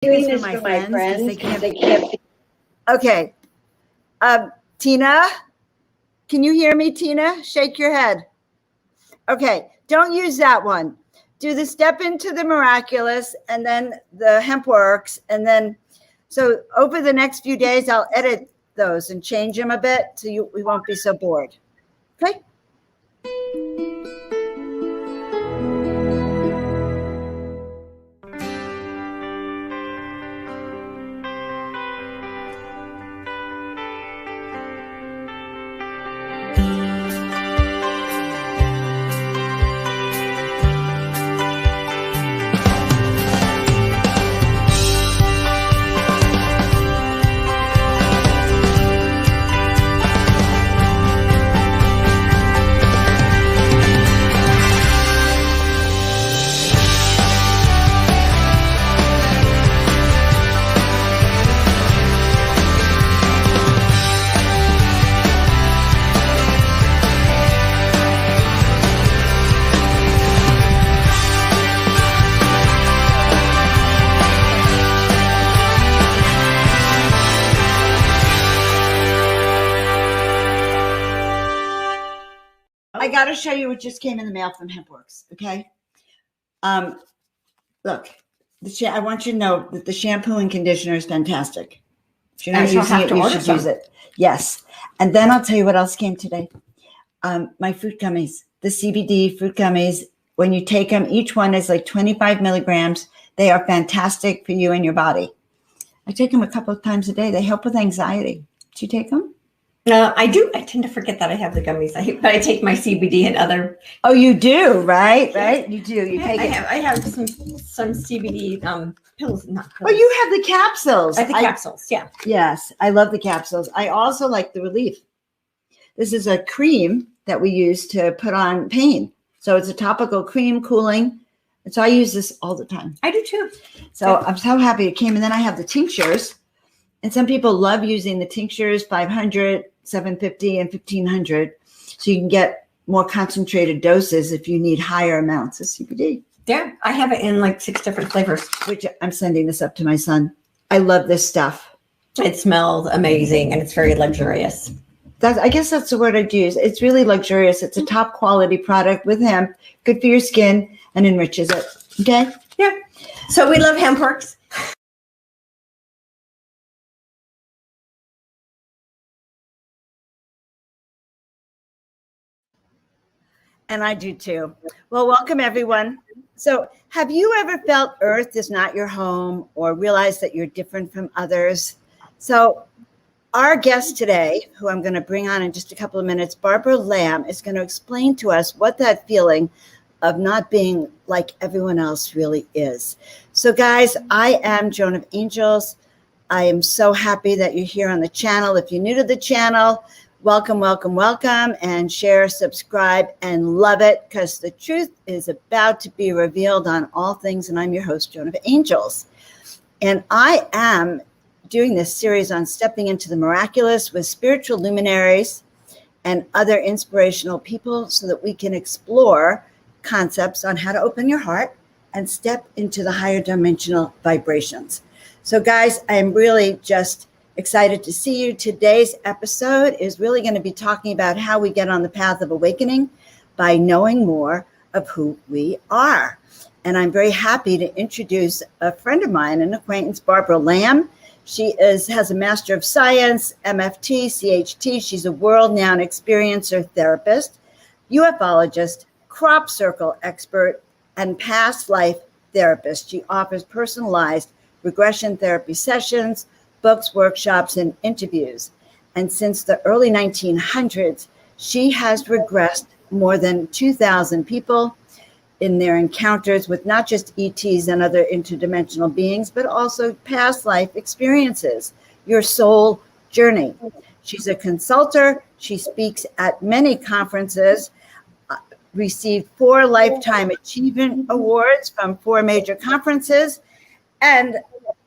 Doing this for my friends because they can't. Okay. Tina, can you hear me, Tina? Shake your head. Okay, don't use that one. Do the step into the miraculous and then the hemp works. And then, so over the next few days, I'll edit those and change them a bit so we won't be so bored. Okay. I got to show you what just came in the mail from HempWorks. Okay. Look, I want you to know that the shampoo and conditioner is fantastic. If you're not using it, you should use it. Yes. And then I'll tell you what else came today. My fruit gummies, the CBD fruit gummies. When you take them, each one is like 25 milligrams. They are fantastic for you and your body. I take them a couple of times a day. They help with anxiety. Do you take them? I do. I tend to forget that I have the gummies, but I take my CBD and other. Oh, you do, right? Right? You do. You take it. I have some CBD pills. Not pills. Oh, you have the capsules. I have the capsules. Yeah. Yes, I love the capsules. I also like the relief. This is a cream that we use to put on pain. So it's a topical cream, cooling. And so I use this all the time. I do too. So I'm so happy it came. And then I have the tinctures. And some people love using the tinctures, 500, 750, and 1500. So you can get more concentrated doses if you need higher amounts of CBD. Yeah, I have it in like 6 different flavors. Which I'm sending this up to my son. I love this stuff. It smells amazing and it's very luxurious. I guess that's the word I'd use. It's really luxurious. It's a top quality product with hemp, good for your skin, and enriches it. Okay? Yeah. So we love HempWorks. And I do too. Well, welcome everyone. So have you ever felt Earth is not your home or realized that you're different from others? So our guest today, who I'm going to bring on in just a couple of minutes, Barbara Lamb, is going to explain to us what that feeling of not being like everyone else really is. So guys, I am Joan of Angels. I am so happy that you're here on the channel. If you're new to the channel, welcome, welcome, welcome, and share, subscribe, and love it, because the truth is about to be revealed on all things, and I'm your host, Joan of Angels. And I am doing this series on stepping into the miraculous with spiritual luminaries and other inspirational people so that we can explore concepts on how to open your heart and step into the higher dimensional vibrations. So guys, I am really just excited to see you. Today's episode is really going to be talking about how we get on the path of awakening by knowing more of who we are. And I'm very happy to introduce a friend of mine, an acquaintance, Barbara Lamb. She has a Master of Science, MFT, CHT. She's a world-renowned experiencer therapist, ufologist, crop circle expert, and past life therapist. She offers personalized regression therapy sessions, books, workshops, and interviews. And since the early 1900s, she has regressed more than 2,000 people in their encounters with not just ETs and other interdimensional beings, but also past life experiences, your soul journey. She's a consultant. She speaks at many conferences, received 4 Lifetime Achievement Awards from 4 major conferences, and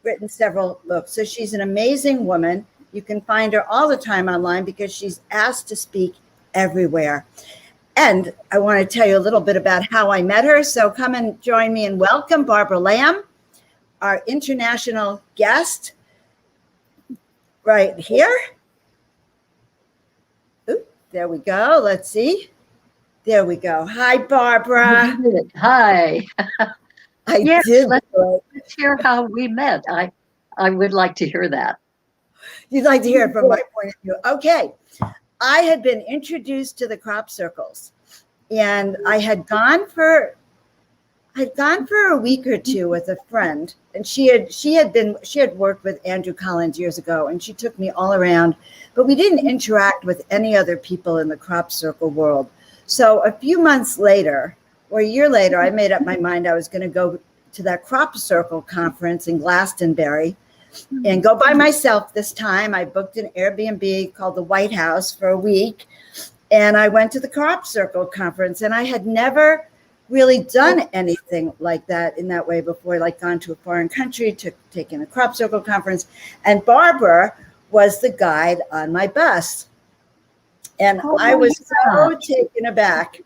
written several books. So she's an amazing woman. You can find her all the time online because she's asked to speak everywhere. And I want to tell you a little bit about how I met her. So come and join me and welcome Barbara Lamb. our international guest right here. Oop, there we go. Let's see. There we go. Hi, Barbara. Hi. I Yes, did. let's hear how we met. I would like to hear that. You'd like to hear it from my point of view. Okay. I had been introduced to the crop circles, and I had gone for a week or two with a friend, and she had worked with Andrew Collins years ago, and she took me all around, but we didn't interact with any other people in the crop circle world. So a few months later, or a year later, I made up my mind I was going to go to that crop circle conference in Glastonbury and go by myself this time. I booked an Airbnb called the White House for a week, and I went to the crop circle conference, and I had never really done anything like that in that way before, like gone to a foreign country to take in a crop circle conference. And Barbara was the guide on my bus. And I was so taken aback.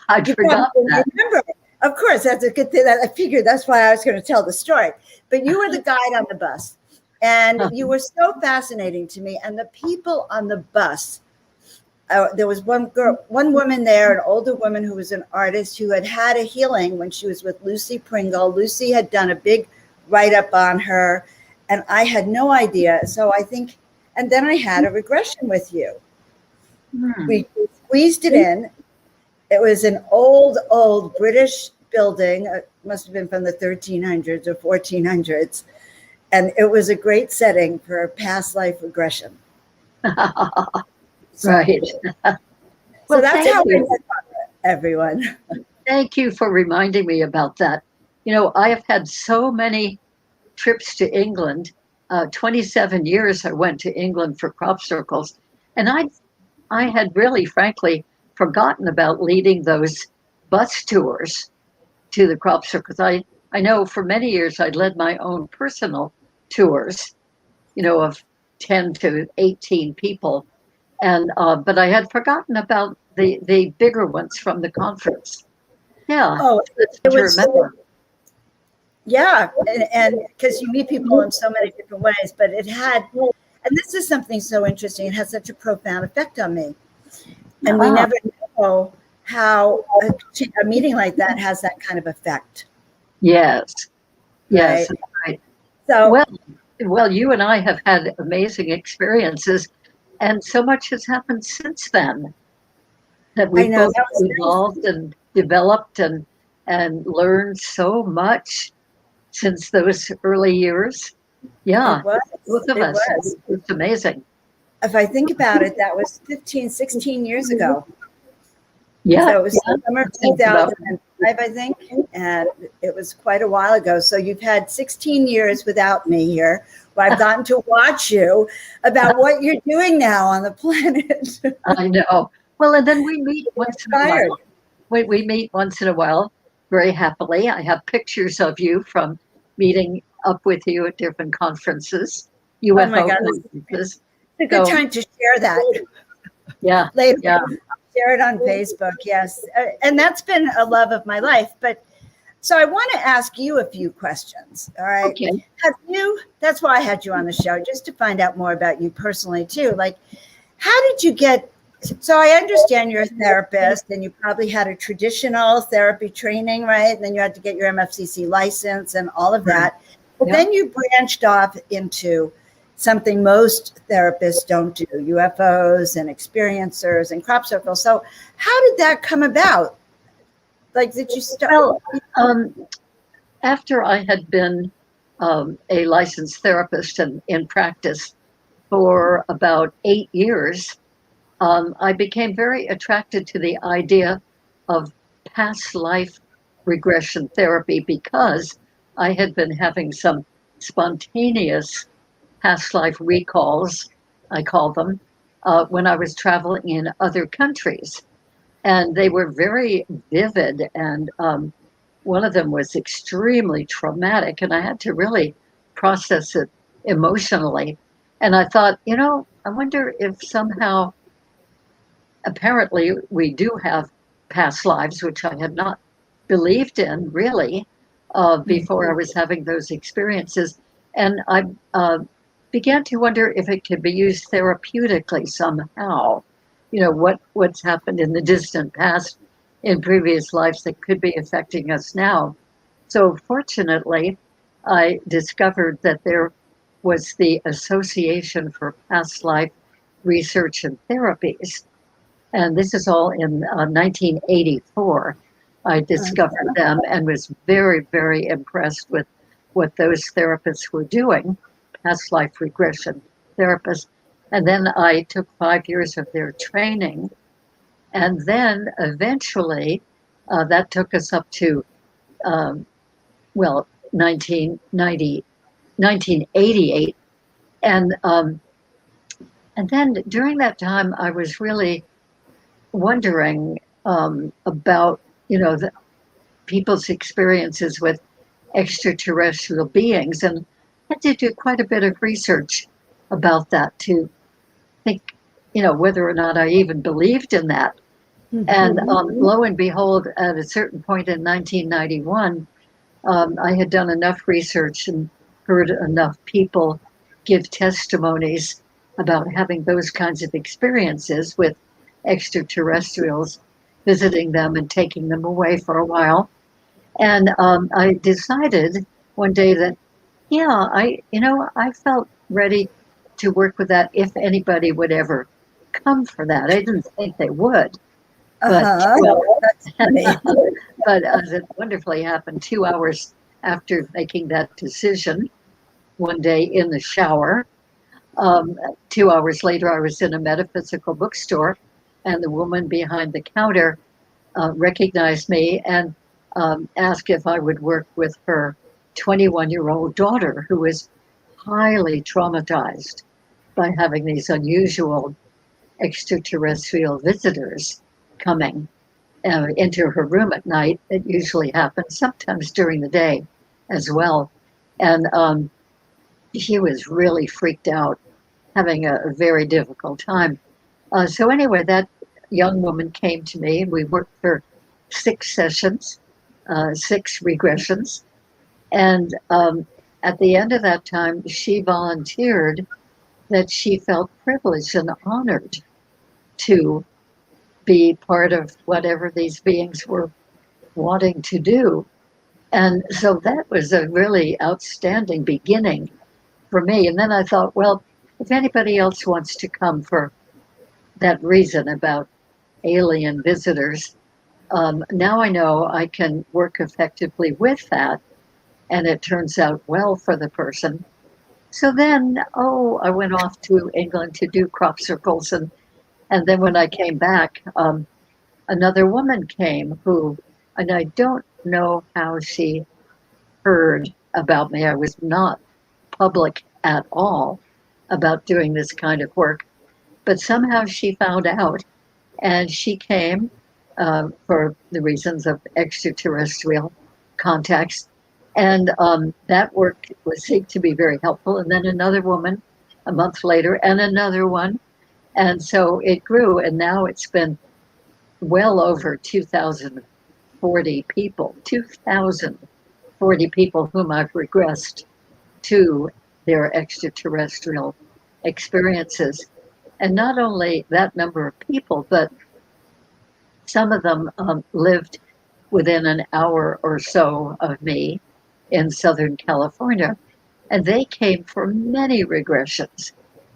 I forgot that. Remember, of course, that's a good thing. I figured that's why I was going to tell the story. But you were the guide on the bus, and you were so fascinating to me. And the people on the bus, there was one woman there, an older woman who was an artist who had a healing when she was with Lucy Pringle. Lucy had done a big write-up on her, and I had no idea. So I think, and then I had a regression with you. We squeezed it in. It was an old British building. It must have been from the 1300s or 1400s. And it was a great setting for a past life regression. Right. So that's how we met everyone. Thank you for reminding me about that. You know, I have had so many trips to England. 27 years I went to England for crop circles. And I had really, frankly, forgotten about leading those bus tours to the crop circles. I know for many years I'd led my own personal tours, you know, of 10 to 18 people. And but I had forgotten about the bigger ones from the conference. Yeah. Oh, it was, remember. Yeah, and because you meet people in so many different ways, but it had, and this is something so interesting. It had such a profound effect on me, and we never know how a meeting like that has that kind of effect. Yes. Yes. Right. So well, you and I have had amazing experiences, and so much has happened since then that we've both evolved and developed and learned so much since those early years. Yeah, both of us. It's amazing. If I think about it, that was 15, 16 years ago. Yeah. So it was summer of 2005, I think, and it was quite a while ago. So you've had 16 years without me here, where I've gotten to watch you about what you're doing now on the planet. I know. Well, and then we meet once in a while. We meet once in a while, very happily. I have pictures of you from meeting up with you at different conferences, UFO conferences. It's a good time to share that. Yeah. Later. Yeah. Share it on Facebook, yes. And that's been a love of my life. But so I want to ask you a few questions. All right. Okay. That's why I had you on the show, just to find out more about you personally too. Like, how did you get, so I understand you're a therapist and you probably had a traditional therapy training, right? And then you had to get your MFCC license and all of that. But then you branched off into something most therapists don't do, UFOs and experiencers and crop circles. So how did that come about? Like, did you start? Well, after I had been a licensed therapist and in practice for about 8 years, I became very attracted to the idea of past life regression therapy because I had been having some spontaneous past life recalls, I call them, when I was traveling in other countries. And they were very vivid. And one of them was extremely traumatic. And I had to really process it emotionally. And I thought, you know, I wonder if somehow, apparently we do have past lives, which I had not believed in really. before I was having those experiences. And I began to wonder if it could be used therapeutically somehow. You know, what's happened in the distant past in previous lives that could be affecting us now. So fortunately, I discovered that there was the Association for Past Life Research and Therapies. And this is all in 1984. I discovered them and was very, very impressed with what those therapists were doing, past life regression therapists. And then I took 5 years of their training. And then eventually, that took us up to, well, 1988. And then during that time, I was really wondering about, you know, the people's experiences with extraterrestrial beings, and had to do quite a bit of research about that to think, you know, whether or not I even believed in that. And lo and behold, at a certain point in 1991, I had done enough research and heard enough people give testimonies about having those kinds of experiences with extraterrestrials, visiting them and taking them away for a while. And I decided one day that, yeah, I felt ready to work with that if anybody would ever come for that. I didn't think they would. But, but as it wonderfully happened, 2 hours after making that decision, one day in the shower, 2 hours later, I was in a metaphysical bookstore, and the woman behind the counter recognized me and asked if I would work with her 21-year-old daughter, who was highly traumatized by having these unusual extraterrestrial visitors coming into her room at night. It usually happens sometimes during the day as well. And she was really freaked out, having a very difficult time. So anyway, that young woman came to me, and we worked for 6 sessions, 6 regressions. And at the end of that time, she volunteered that she felt privileged and honored to be part of whatever these beings were wanting to do. And so that was a really outstanding beginning for me. And then I thought, well, if anybody else wants to come for that reason about alien visitors, now I know I can work effectively with that, and it turns out well for the person. So then, I went off to England to do crop circles, and then when I came back, another woman came and I don't know how she heard about me. I was not public at all about doing this kind of work, but somehow she found out, and she came for the reasons of extraterrestrial contacts. And that work seemed to be very helpful. And then another woman a month later, and another one. And so it grew, and now it's been well over 2,040 people whom I've regressed to their extraterrestrial experiences. And not only that number of people, but some of them lived within an hour or so of me in Southern California, and they came for many regressions.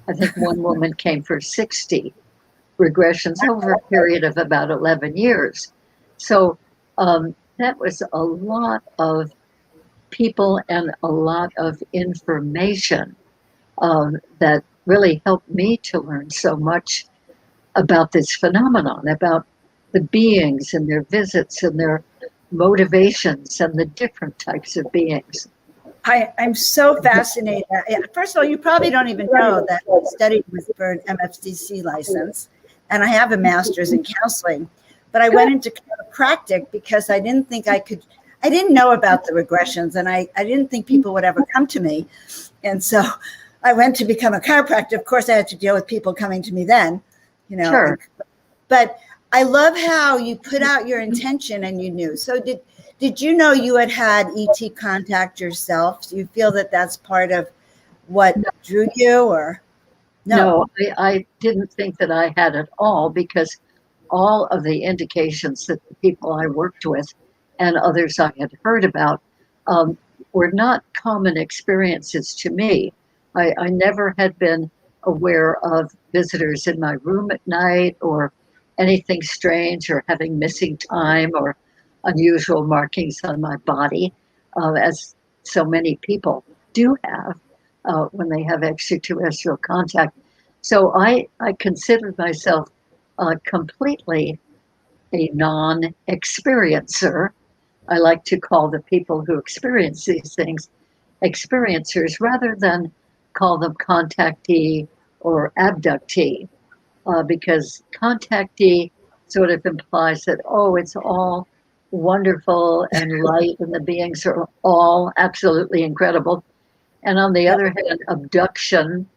I think one woman came for 60 regressions over a period of about 11 years. So that was a lot of people and a lot of information that really helped me to learn so much about this phenomenon, about the beings and their visits and their motivations and the different types of beings. I'm so fascinated. First of all, you probably don't even know that I studied for an MFCC license, and I have a master's in counseling. But I went into chiropractic because I didn't think I didn't know about the regressions, and I didn't think people would ever come to me. And so I went to become a chiropractor. Of course, I had to deal with people coming to me then, Sure. But I love how you put out your intention and you knew. So did did you know you had ET contact yourself? Do you feel that that's part of what drew you, or No, I didn't think that I had at all, because all of the indications that the people I worked with and others I had heard about um, were not common experiences to me. I never had been aware of visitors in my room at night, or anything strange, or having missing time, or unusual markings on my body, as so many people do have when they have extraterrestrial contact. So I considered myself completely a non experiencer. I like to call the people who experience these things experiencers rather than call them contactee or abductee, because contactee sort of implies that, oh, it's all wonderful and light and the beings are all absolutely incredible. And on the other hand, abduction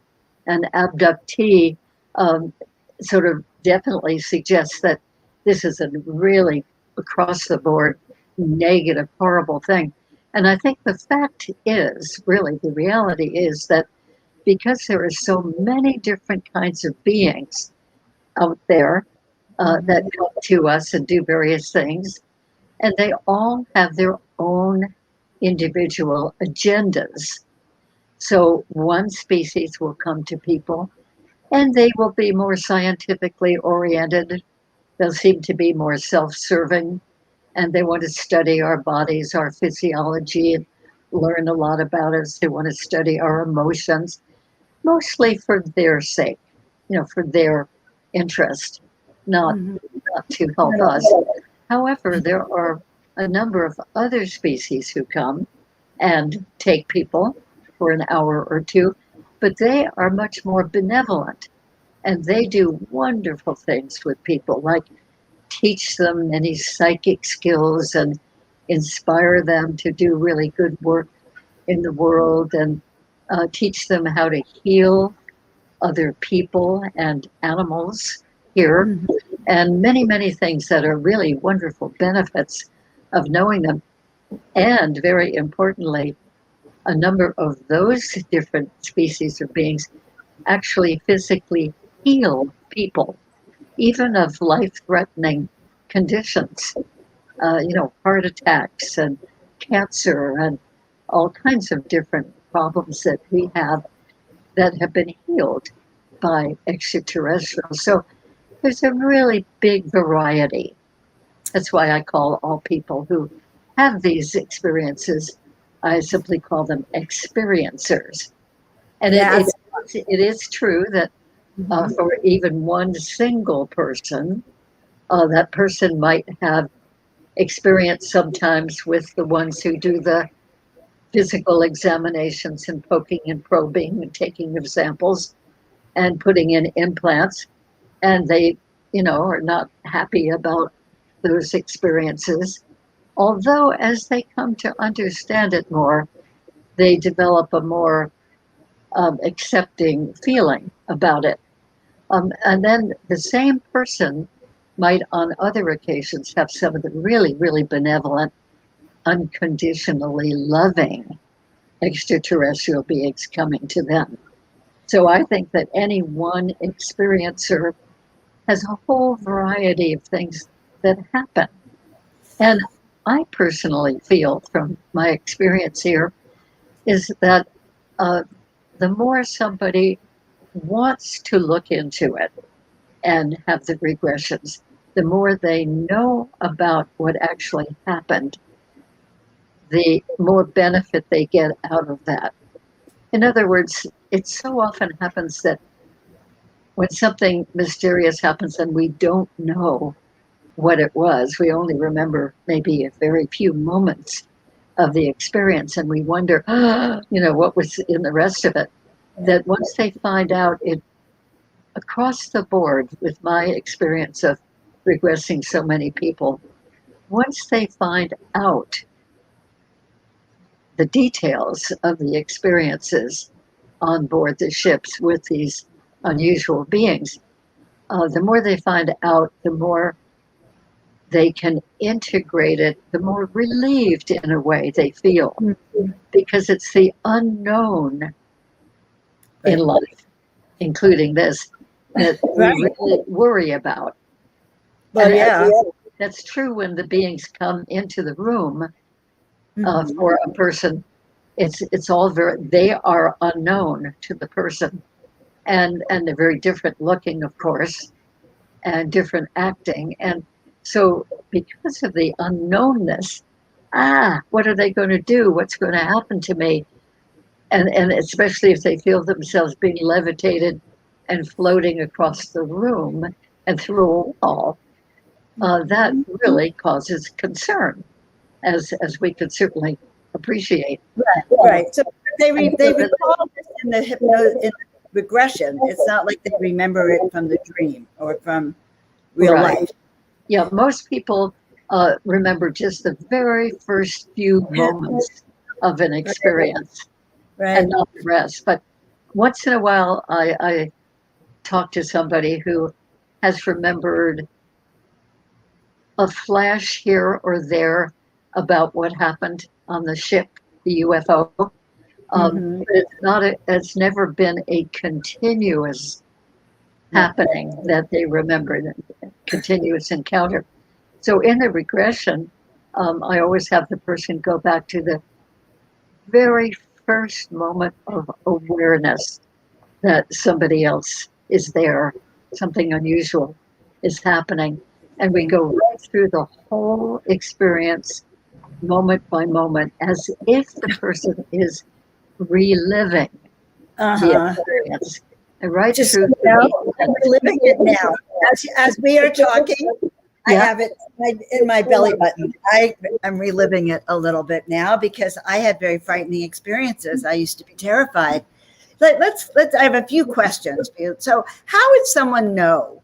and abductee um, sort of definitely suggests that this is a really across the board negative, horrible thing. And I think the fact is, really, the reality is that because there are so many different kinds of beings out there that come to us and do various things, and they all have their own individual agendas. So one species will come to people and they will be more scientifically oriented. They'll seem to be more self serving, and they want to study our bodies, our physiology, and learn a lot about us. They want to study our emotions, mostly for their sake, for their interest, not, not to help us. However, there are a number of other species who come and take people for an hour or two, but they are much more benevolent, and they do wonderful things with people, like teach them many psychic skills and inspire them to do really good work in the world, and teach them how to heal other people and animals here, and many, many things that are really wonderful benefits of knowing them. And very importantly, a number of those different species of beings actually physically heal people, even of life-threatening conditions, heart attacks and cancer and all kinds of different problems that we have been healed by extraterrestrials. So there's a really big variety. That's why I call all people who have these experiences, I simply call them experiencers. And it is true that for even one single person, that person might have experience sometimes with the ones who do the physical examinations and poking and probing and taking of samples and putting in implants. And they, are not happy about those experiences. Although, as they come to understand it more, they develop a more accepting feeling about it. And then the same person might, on other occasions, have some of the really, really benevolent, unconditionally loving extraterrestrial beings coming to them. So I think that any one experiencer has a whole variety of things that happen. And I personally feel from my experience here is that the more somebody wants to look into it and have the regressions, the more they know about what actually happened, the more benefit they get out of that. In other words, it so often happens that when something mysterious happens and we don't know what it was, we only remember maybe a very few moments of the experience, and we wonder, what was in the rest of it. That once they find out it, across the board, with my experience of regressing so many people, once they find out the details of the experiences on board the ships with these unusual beings, the more they find out, the more they can integrate it, the more relieved in a way they feel, because it's the unknown in Right. life, including this, that we Right. really worry about. Well, And yeah. that's true when the beings come into the room Mhm. for a person. It's all they are unknown to the person, and they're very different looking, of course, and different acting. And so because of the unknownness, what are they going to do? What's going to happen to me? And especially if they feel themselves being levitated and floating across the room and through a wall, that really causes concern, as we could certainly appreciate. Right. So they And they so that- recall this in the in regression. It's not like they remember it from the dream or from real Right. life. Yeah, most people remember just the very first few moments of an experience Right. and not the rest. But once in a while, I talk to somebody who has remembered a flash here or there about what happened on the ship, the UFO. Mhm. But it's never been a continuous happening that they remember, the continuous encounter. So in the regression, I always have the person go back to the very first moment of awareness that somebody else is there, something unusual is happening. And we go right through the whole experience, moment by moment, as if the person is reliving the Uh-huh. experience. And right Just through so to you know, the I'm end. reliving it now. As we are talking, I Yeah. have it in my belly button. I am reliving it a little bit now because I had very frightening experiences. I used to be terrified. Let's. I have a few questions for you. So, how would someone know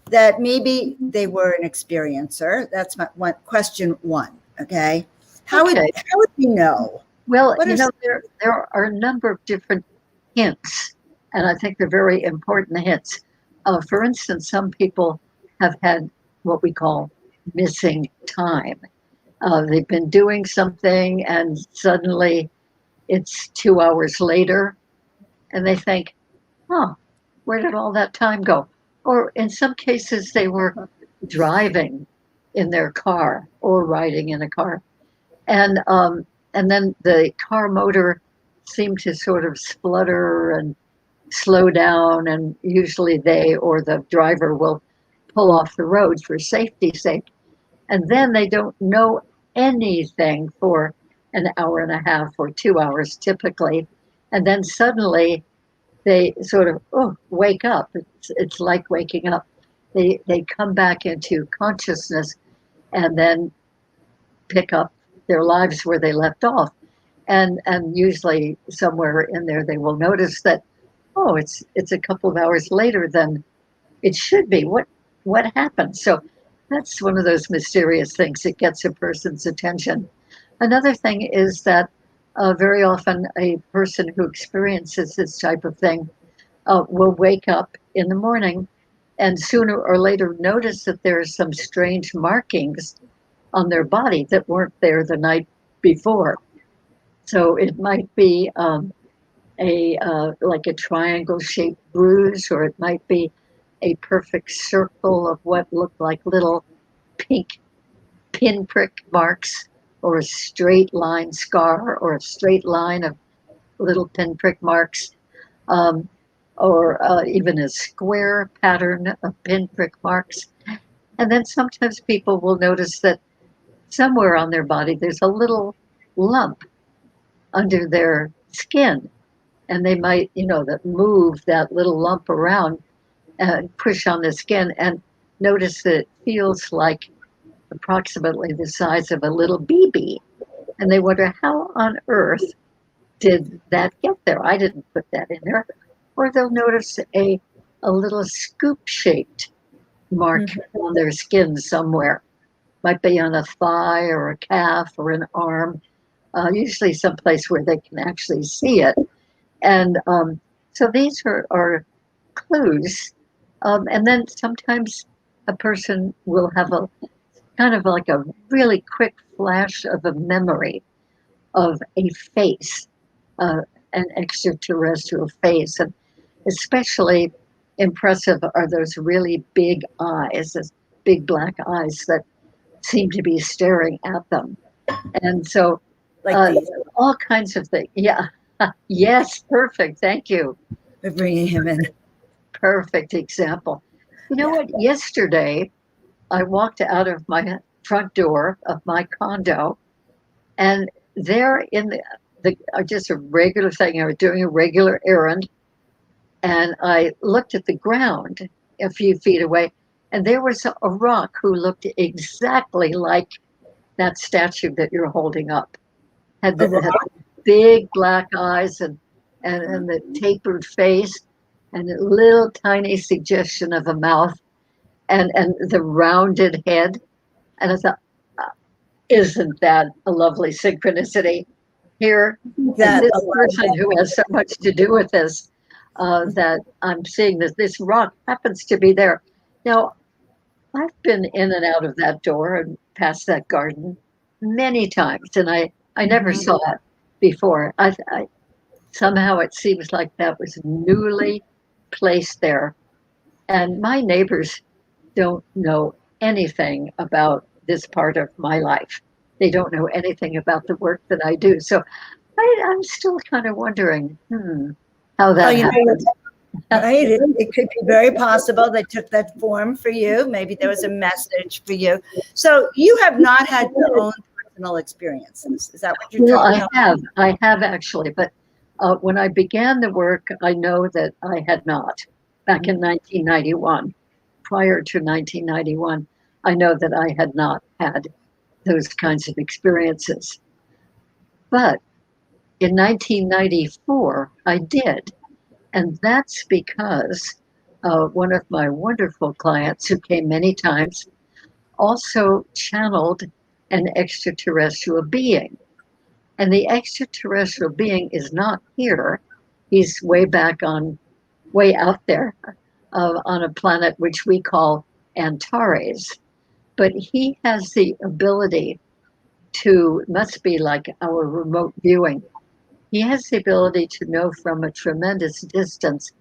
that maybe they were an experiencer? That's my one question one. Okay. Okay. How would we know? Well, What are there are a number of different hints, and I think they're very important hints. For instance, some people have had what we call missing time. They've been doing something, and suddenly it's 2 hours later, and they think, "Oh, where did all that time go?" Or in some cases, they were driving in their car or riding in a car, and then the car motor seemed to sort of splutter and slow down, and usually they or the driver will pull off the road for safety's sake, and then they don't know anything for an hour and a half or 2 hours typically, and then suddenly they sort of wake up. It's like waking up. They come back into consciousness and then pick up their lives where they left off. And usually somewhere in there they will notice that, it's a couple of hours later than it should be. What happened? So that's one of those mysterious things that gets a person's attention. Another thing is that very often a person who experiences this type of thing will wake up in the morning and sooner or later notice that there are some strange markings on their body that weren't there the night before. So it might be a like a triangle shaped bruise, or it might be a perfect circle of what looked like little pink pinprick marks, or a straight line scar, or a straight line of little pinprick marks, um, or even a square pattern of pinprick marks. And then sometimes people will notice that somewhere on their body there's a little lump under their skin, and they might, that move that little lump around and push on the skin and notice that it feels like approximately the size of a little BB. And they wonder, how on earth did that get there? I didn't put that in there. Or they'll notice a little scoop shaped mark on their skin somewhere. Might be on a thigh or a calf or an arm, usually someplace where they can actually see it. And so these are clues. And then sometimes a person will have kind of like a really quick flash of a memory of a face, uh, an extraterrestrial face. And especially impressive are those really big eyes, those big black eyes that seem to be staring at them. And so, Like uh, these. all kinds of things. Yeah. Yes, perfect. Thank you. We're bringing him in. Perfect example. You know Yeah. what? Yesterday, I walked out of my front door of my condo, and there in the just a regular thing, I was doing a regular errand, and I looked at the ground a few feet away, and there was a rock who looked exactly like that statue that you're holding up. A Had rock? big black eyes and the tapered face and a little tiny suggestion of a mouth and the rounded head. And I thought, "Uh, isn't that a lovely synchronicity here?" And That this a lot. person who has so much to do with this, that I'm seeing this rock happens to be there. Now, I've been in and out of that door and past that garden many times, and I never Mhm. saw it before. Somehow it seems like that was newly placed there. And my neighbors don't know anything about this part of my life. They don't know anything about the work that I do. So I'm still kind of wondering, how Oh, that happened. right. It could be very possible they took that form for you. Maybe there was a message for you. So you have not had your own personal experiences. Is that what you're Well, talking about? I have actually, but when I began the work, I know that I had not. Back in 1991, prior to 1991, I know that I had not had those kinds of experiences. But in 1994, I did. And that's because one of my wonderful clients who came many times also channeled an extraterrestrial being. And the extraterrestrial being is not here. He's way out there on a planet which we call Antares. But he has the ability to, must be like our remote viewing. He has the ability to know from a tremendous distance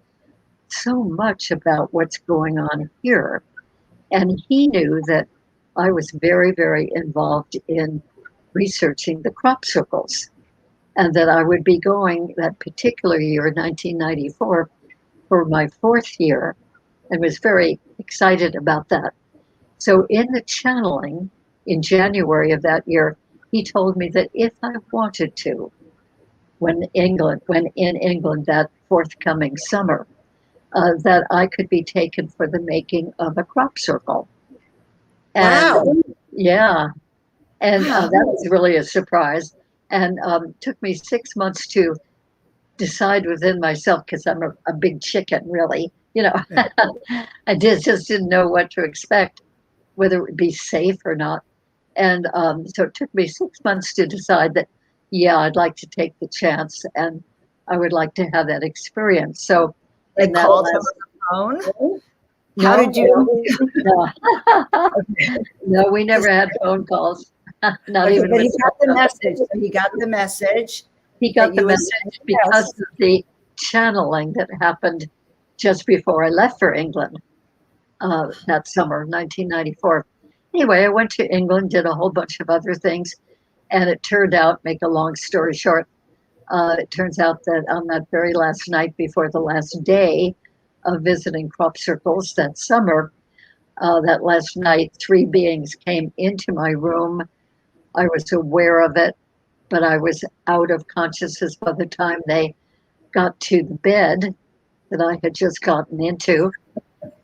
so much about what's going on here. And he knew that I was very, very involved in researching the crop circles and that I would be going that particular year, 1994, for my fourth year, and was very excited about that. So in the channeling in January of that year, he told me that if I wanted to, when in England that forthcoming summer, that I could be taken for the making of a crop circle. And Wow. yeah, and Wow. that was really a surprise. And took me 6 months to decide within myself because I'm a big chicken, really. I just didn't know what to expect, whether it would be safe or not. And so it took me 6 months to decide that, yeah, I'd like to take the chance and I would like to have that experience. So They in that called him last, on the phone. How no, did you? no, no, we never had phone calls, not Okay, even but with he got cell the phones. message. So he got the message He that got the you would message because house. of the channeling that happened just before I left for England that summer, 1994. Anyway, I went to England, did a whole bunch of other things, and it turned out, make a long story short, it turns out that on that very last night before the last day of visiting crop circles that summer, that last night, three beings came into my room. I was aware of it, but I was out of consciousness by the time they got to the bed that I had just gotten into,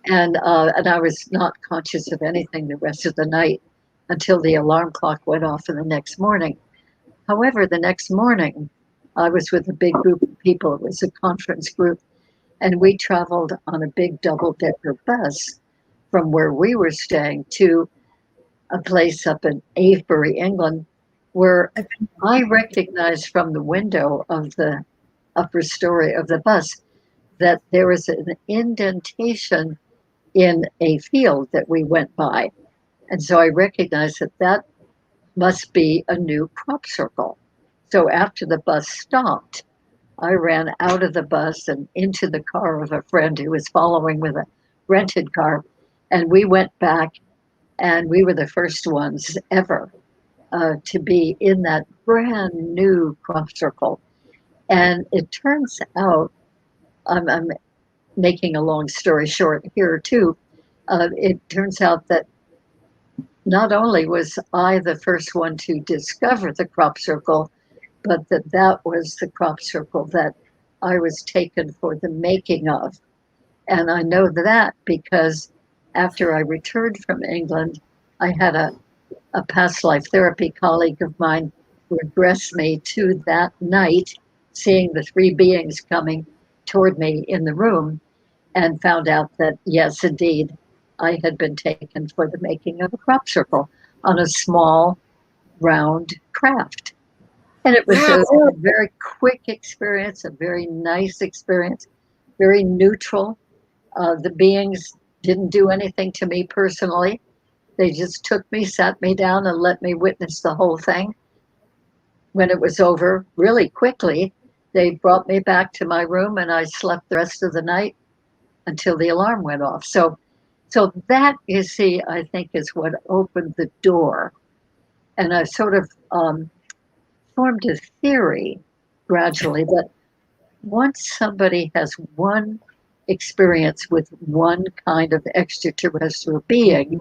and I was not conscious of anything the rest of the night until the alarm clock went off in the next morning. However, the next morning, I was with a big group of people. It was a conference group, and we traveled on a big double-decker bus from where we were staying to a place up in Avebury, England, where I recognized from the window of the upper story of the bus that there was an indentation in a field that we went by. And so I recognized that that must be a new crop circle. So after the bus stopped, I ran out of the bus and into the car of a friend who was following with a rented car. And we went back, and we were the first ones ever to be in that brand new crop circle. And it turns out, I'm making a long story short here too. It turns out that not only was I the first one to discover the crop circle, but that that was the crop circle that I was taken for the making of. And I know that because after I returned from England, I had a past life therapy colleague of mine regress me to that night, seeing the three beings coming toward me in the room, and found out that, yes, indeed, I had been taken for the making of a crop circle on a small, round craft. And it was Wow. a very quick experience, a very nice experience, very neutral. The beings didn't do anything to me personally. They just took me, sat me down, and let me witness the whole thing. When it was over, really quickly, they brought me back to my room, and I slept the rest of the night until the alarm went off. So that, you see, I think is what opened the door. And I sort of formed a theory gradually that once somebody has one experience with one kind of extraterrestrial being,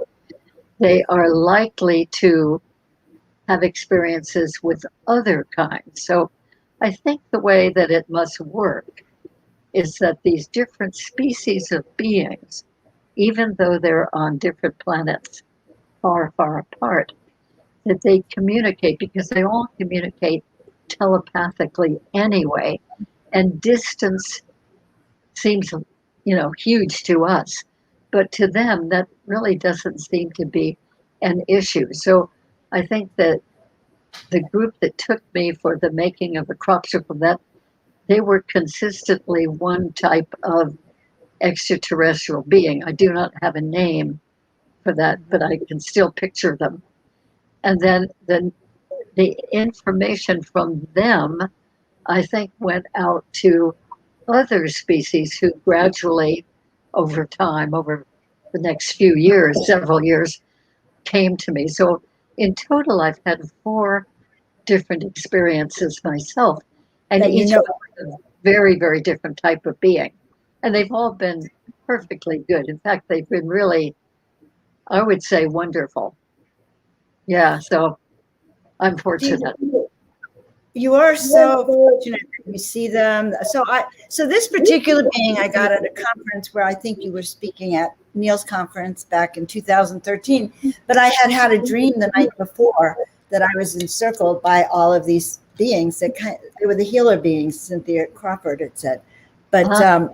they are likely to have experiences with other kinds. So I think the way that it must work is that these different species of beings, even though they're on different planets far, far apart, that they communicate because they all communicate telepathically anyway. And distance seems, huge to us. But to them, that really doesn't seem to be an issue. So I think that the group that took me for the making of the crop circle, that they were consistently one type of extraterrestrial being. I do not have a name for that, but I can still picture them. And then the information from them, I think, went out to other species who gradually, over time, over the next few years, several years, came to me. So in total, I've had 4 different experiences myself, and That you each know. one a very, very different type of being. And they've all been perfectly good. In fact, they've been really, I would say, wonderful. Yeah, so I'm fortunate. You are so fortunate that you see them. So this particular being I got at a conference where I think you were speaking at Neil's conference back in 2013, but I had a dream the night before that I was encircled by all of these beings they were the healer beings, Cynthia Crawford had said. But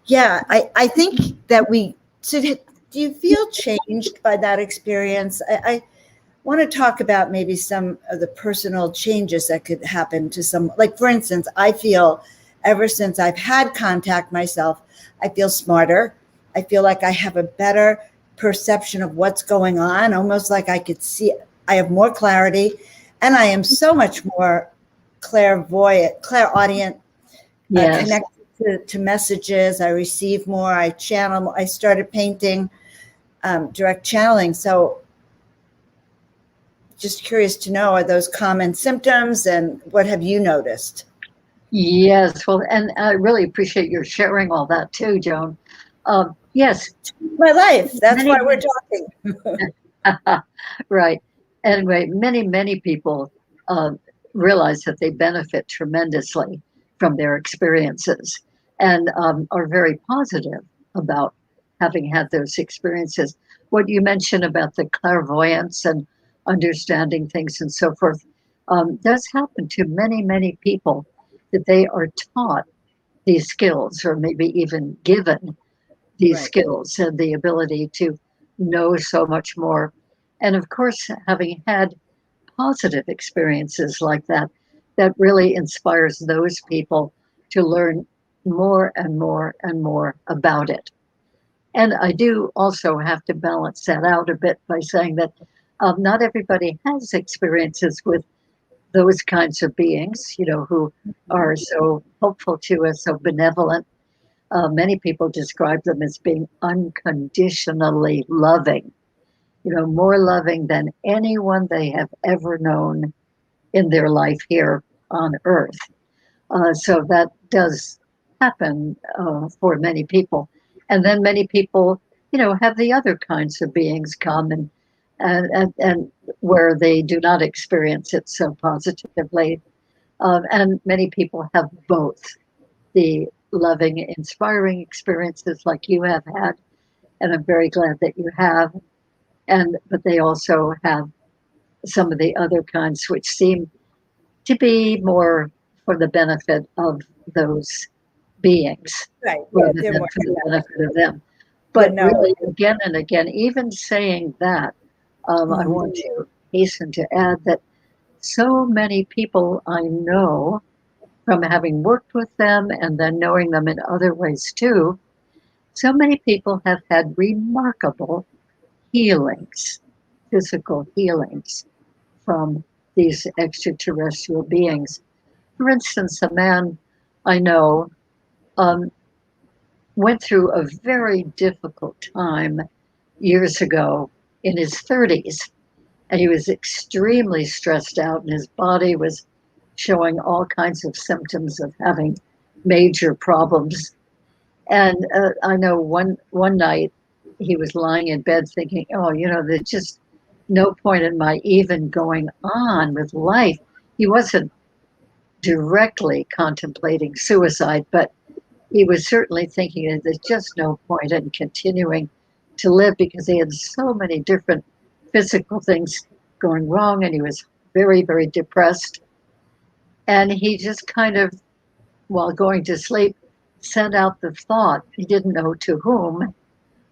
yeah, I think that do you feel changed by that experience? I want to talk about maybe some of the personal changes that could happen to some, like, for instance, I feel ever since I've had contact myself, I feel smarter. I feel like I have a better perception of what's going on, almost like I could see, I have more clarity, and I am so much more clairaudient, Yes. connected to messages. I receive more, I channel, I started painting, direct channeling. So just curious to know, are those common symptoms, and what have you noticed? Yes, well, and I really appreciate your sharing all that too, Joan. Yes. My life. That's why we're talking. Right. Anyway, many people realize that they benefit tremendously from their experiences and are very positive about having had those experiences. What you mentioned about the clairvoyance and understanding things and so forth does happen to many people, that they are taught these skills or maybe even given these Right. skills and the ability to know so much more. And of course, having had positive experiences like that, that really inspires those people to learn more and more and more about it. And I do also have to balance that out a bit by saying that not everybody has experiences with those kinds of beings, who are so helpful to us, so benevolent. Many people describe them as being unconditionally loving, more loving than anyone they have ever known in their life here on Earth. So that does happen for many people. And then many people, have the other kinds of beings come and where they do not experience it so positively. And many people have both the loving, inspiring experiences like you have had, and I'm very glad that you have. But they also have some of the other kinds which seem to be more for the benefit of those beings Right. Yeah, rather they're than more. for the benefit of them. Yeah, But no. really, again and again, even saying that, I want to hasten to add that so many people I know, from having worked with them and then knowing them in other ways too, so many people have had remarkable healings, physical healings from these extraterrestrial beings. For instance, a man I know um, went through a very difficult time years ago in his 30s, and he was extremely stressed out, and his body was showing all kinds of symptoms of having major problems. And I know one night he was lying in bed thinking, "Oh, there's just no point in my even going on with life." He wasn't directly contemplating suicide, but he was certainly thinking that there's just no point in continuing to live because he had so many different physical things going wrong, and he was very, very depressed. And he just kind of, while going to sleep, sent out the thought, he didn't know to whom,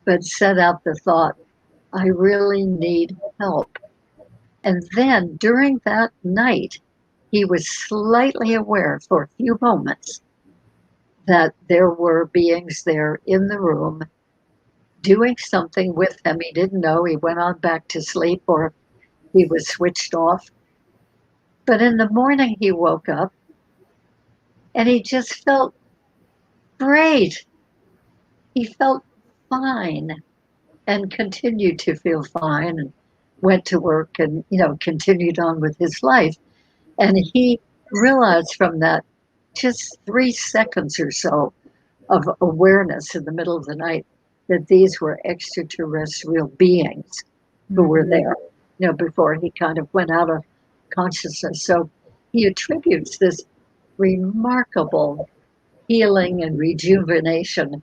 but sent out the thought, "I really need help." And then during that night, he was slightly aware for a few moments that there were beings there in the room doing something with him. He didn't know. He went on back to sleep or he was switched off. But in the morning, he woke up and he just felt great. He felt fine and continued to feel fine and went to work and, continued on with his life. And he realized from that just 3 seconds or so of awareness in the middle of the night that these were extraterrestrial beings who were there, before he kind of went out of consciousness. So he attributes this remarkable healing and rejuvenation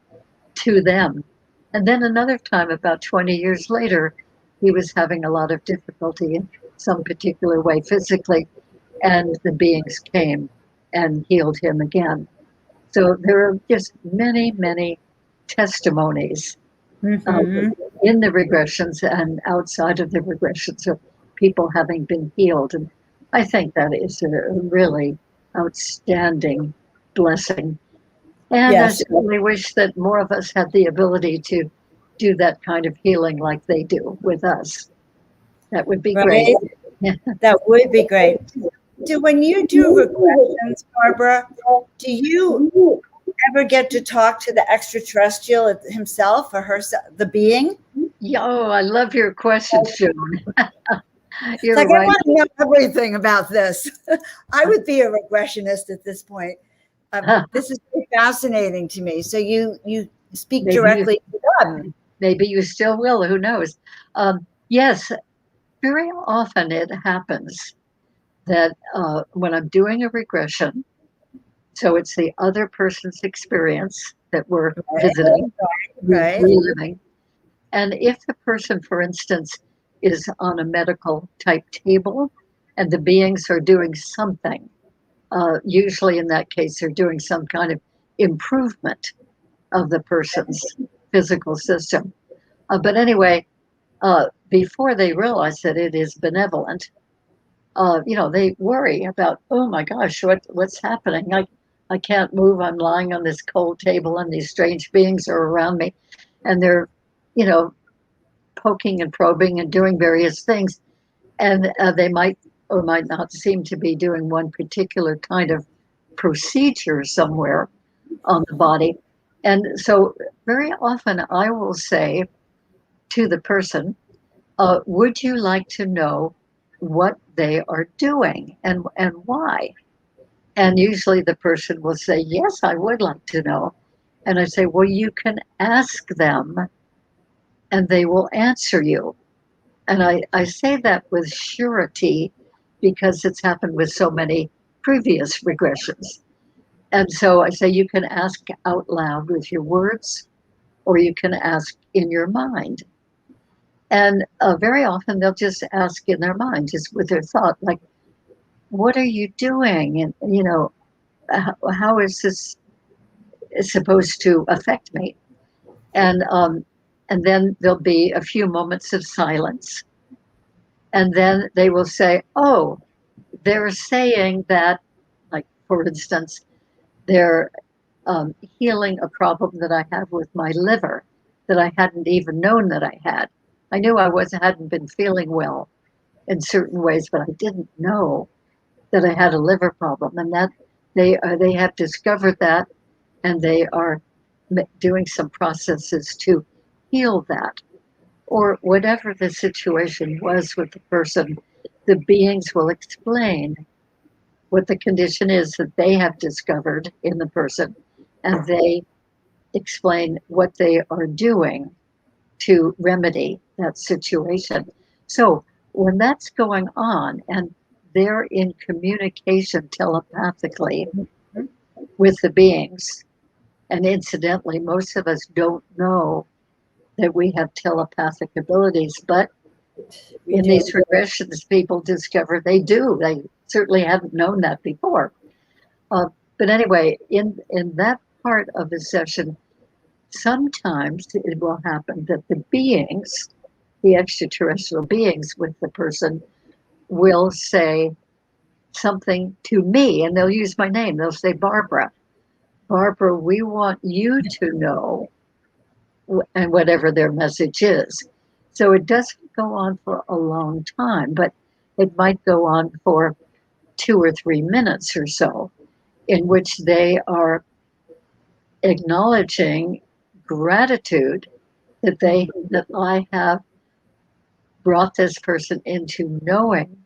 to them. And then another time, about 20 years later, he was having a lot of difficulty in some particular way physically, and the beings came and healed him again. So there are just many, many testimonies in the regressions and outside of the regressions of people having been healed. And I think that is a really outstanding blessing. And Yes. I certainly wish that more of us had the ability to do that kind of healing like they do with us. That would be great. Right? That would be great. When you do regressions, Barbara, do you ever get to talk to the extraterrestrial himself or herself, the being? Oh, I love your questions, Joan. You're It's like, right. I want to know everything about this. I would be a regressionist at this point. This is very fascinating to me. So you speak directly to them. Maybe you still will. Who knows? Yes, very often it happens that when I'm doing a regression, so it's the other person's experience that we're visiting, Right. reliving. And if the person, for instance, is on a medical type table and the beings are doing something, usually in that case, they're doing some kind of improvement of the person's physical system. But anyway, before they realize that it is benevolent, they worry about, oh my gosh, what's happening? I can't move. I'm lying on this cold table and these strange beings are around me. and they're, you know, poking and probing and doing various things, and they might or might not seem to be doing one particular kind of procedure somewhere on the body. And so very often I will say to the person, would you like to know what they are doing and why? And usually the person will say, yes, I would like to know. And I say, well, you can ask them and they will answer you. And I say that with surety because it's happened with so many previous regressions. And so I say, you can ask out loud with your words, or you can ask in your mind. And very often they'll just ask in their mind, just with their thought, like, what are you doing? And, you know, how is this supposed to affect me? And then there'll be a few moments of silence. And then they will say, oh, they're saying that, like, for instance, they're healing a problem that I have with my liver that I hadn't even known that I had. I knew hadn't been feeling well in certain ways, but I didn't know that I had a liver problem, and that they have discovered that, and they are doing some processes to heal that, or whatever the situation was with the person. The beings will explain what the condition is that they have discovered in the person, and they explain what they are doing to remedy that situation. So when that's going on and they're in communication telepathically with the beings, and incidentally, most of us don't know that we have telepathic abilities, but in these regressions, people discover they do. They certainly hadn't known that before. But anyway, in that part of the session, sometimes it will happen that the beings, the extraterrestrial beings with the person, will say something to me, and they'll use my name. They'll say, Barbara, we want you to know, and whatever their message is. So it doesn't go on for a long time, but it might go on for 2 or 3 minutes or so, in which they are acknowledging gratitude that I have brought this person into knowing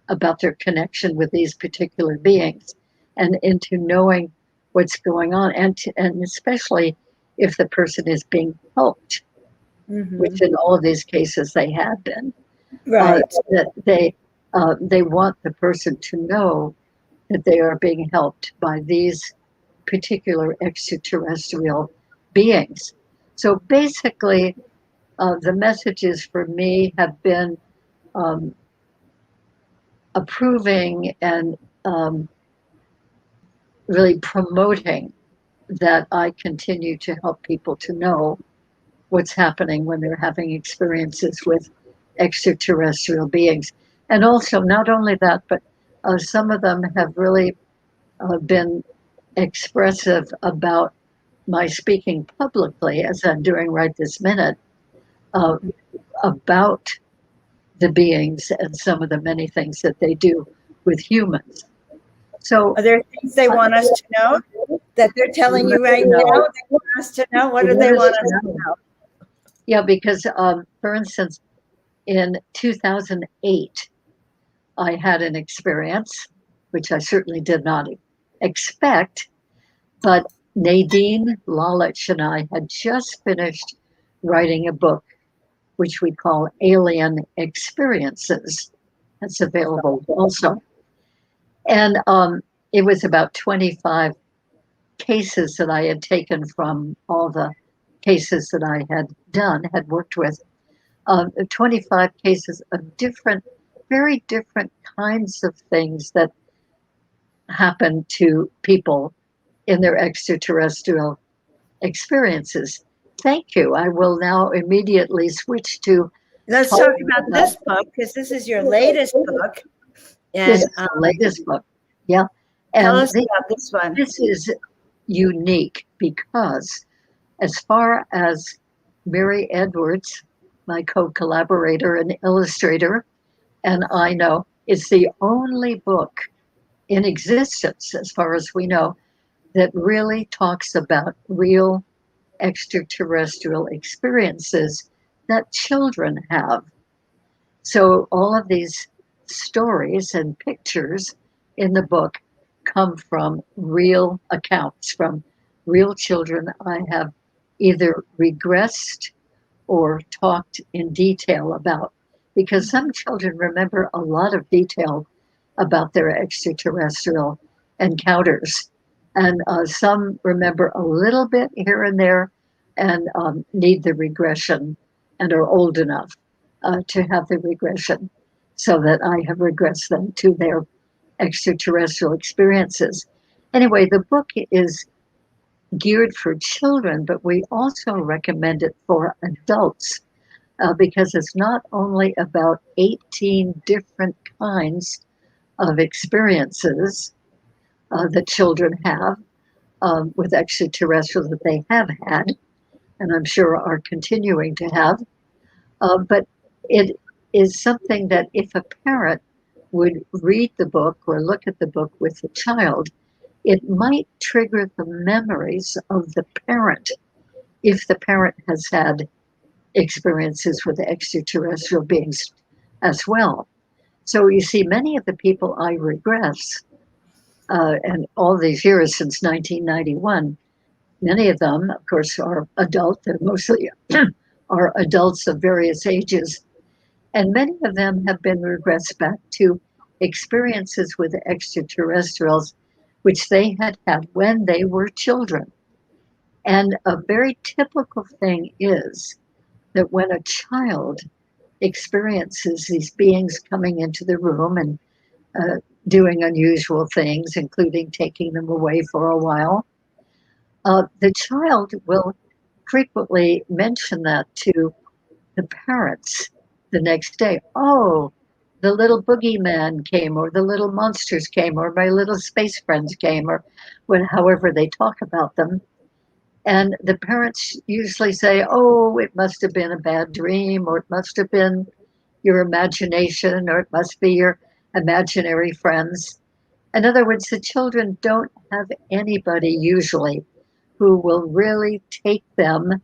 about their connection with these particular beings, and into knowing what's going on, and especially if the person is being helped, which in all of these cases they have been. Right. That they want the person to know that they are being helped by these particular extraterrestrial beings. So basically, the messages for me have been approving and really promoting that I continue to help people to know what's happening when they're having experiences with extraterrestrial beings. And also, not only that, but some of them have really been expressive about my speaking publicly, as I'm doing right this minute, about the beings and some of the many things that they do with humans. So, are there things they want us to know that they're telling you right now? They want us to know. What do they want us to know? Yeah, because for instance, in 2008, I had an experience, which I certainly did not expect, but Nadine Lalich and I had just finished writing a book, which we call Alien Experiences. That's available also. And it was about 25 cases that I had taken from all the cases that I had worked with. 25 cases of very different kinds of things that happen to people in their extraterrestrial experiences. Thank you. I will now immediately switch to. Let's talk about this book, because this is your latest book. And this is the latest book. Yeah. And tell us about this one. This is unique because, as far as Mary Edwards, my co-collaborator and illustrator, and I know it's the only book in existence, as far as we know, that really talks about real extraterrestrial experiences that children have. So all of these stories and pictures in the book come from real accounts from real children I have either regressed or talked in detail about. Because some children remember a lot of detail about their extraterrestrial encounters, and some remember a little bit here and there and need the regression and are old enough to have the regression so that I have regressed them to their extraterrestrial experiences. Anyway, the book is geared for children, but we also recommend it for adults because it's not only about 18 different kinds of experiences that children have with extraterrestrials that they have had, and I'm sure are continuing to have, but it is something that if a parent would read the book or look at the book with the child, it might trigger the memories of the parent if the parent has had experiences with extraterrestrial beings as well. So you see, many of the people I regress, and all these years since 1991, many of them, of course, are adult. They're mostly are adults of various ages. And many of them have been regressed back to experiences with extraterrestrials, which they had had when they were children. And a very typical thing is that when a child experiences these beings coming into the room and doing unusual things, including taking them away for a while, the child will frequently mention that to the parents the next day. Oh, the little boogeyman came, or the little monsters came, or my little space friends came, or however they talk about them. And the parents usually say, oh, it must have been a bad dream, or it must have been your imagination, or it must be your imaginary friends. In other words, the children don't have anybody usually who will really take them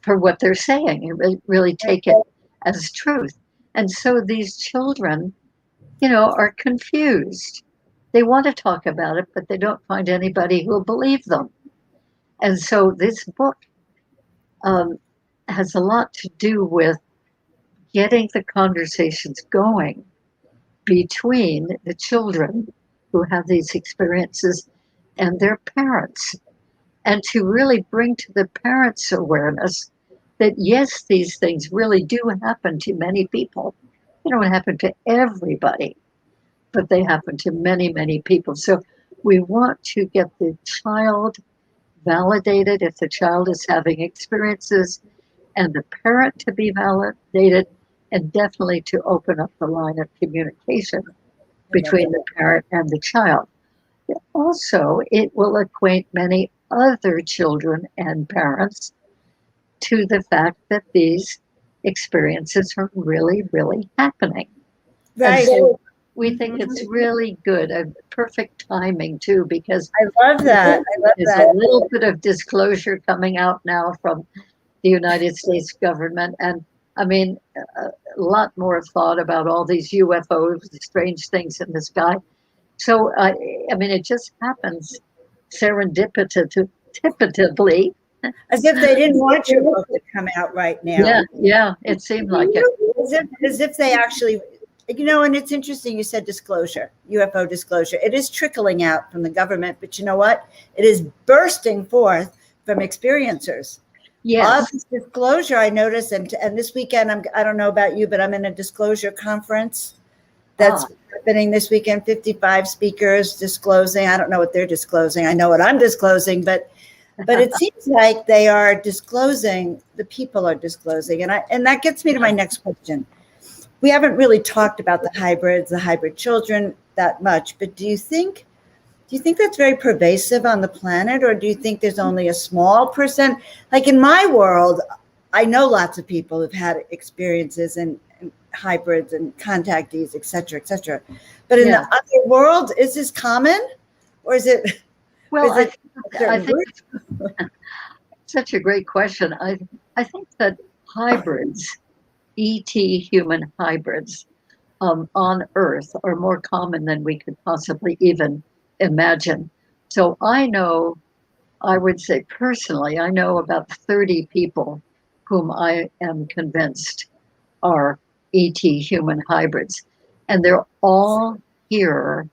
for what they're saying and really take it as truth. And so these children, are confused. They want to talk about it, but they don't find anybody who will believe them. And so this book has a lot to do with getting the conversations going between the children who have these experiences and their parents, and to really bring to the parents' awareness that yes, these things really do happen to many people. They don't happen to everybody, but they happen to many, many people. So we want to get the child validated if the child is having experiences, and the parent to be validated, and definitely to open up the line of communication between the parent and the child. Also, it will acquaint many other children and parents to the fact that these experiences are really, really happening. Right. And so we think it's really good, a perfect timing too, because I love that. there's a little bit of disclosure coming out now from the United States government. And I mean, a lot more thought about all these UFOs, the strange things in the sky. So, I mean, it just happens serendipitously. As if they didn't want your book to come out right now. Yeah, it seemed like it. As if they actually, and it's interesting you said disclosure, UFO disclosure. It is trickling out from the government, but you know what? It is bursting forth from experiencers. Yes. Disclosure, I noticed, and this weekend, I don't know about you, but I'm in a disclosure conference that's happening this weekend. 55 speakers disclosing. I don't know what they're disclosing. I know what I'm disclosing, but it seems like they are disclosing. The people are disclosing, and that gets me to my next question. We haven't really talked about the hybrid children that much, but do you think Do you think that's very pervasive on the planet, or do you think there's only a small percent? Like in my world, I know lots of people who've had experiences and hybrids and contactees, et cetera, et cetera. But in the other world, is this common, or is it? Well, is it I think it's such a great question. I think that hybrids, ET human hybrids, on Earth are more common than we could possibly even imagine. So I would say personally, I know about 30 people whom I am convinced are ET human hybrids. And they're all here.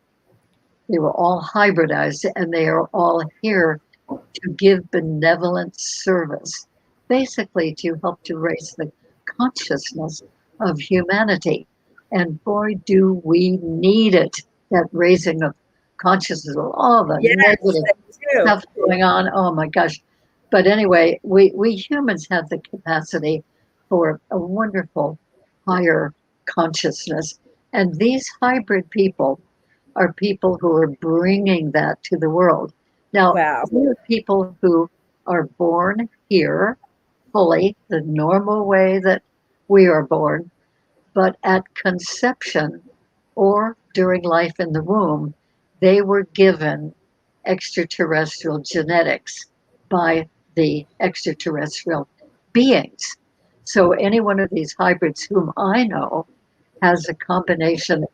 They were all hybridized, and they are all here to give benevolent service, basically to help to raise the consciousness of humanity. And boy, do we need it, that raising of consciousness of all the negative stuff going on. Oh my gosh. But anyway, we humans have the capacity for a wonderful higher consciousness. And these hybrid people are people who are bringing that to the world. Now, there are people who are born here fully, the normal way that we are born, but at conception or during life in the womb, they were given extraterrestrial genetics by the extraterrestrial beings. So any one of these hybrids whom I know has a combination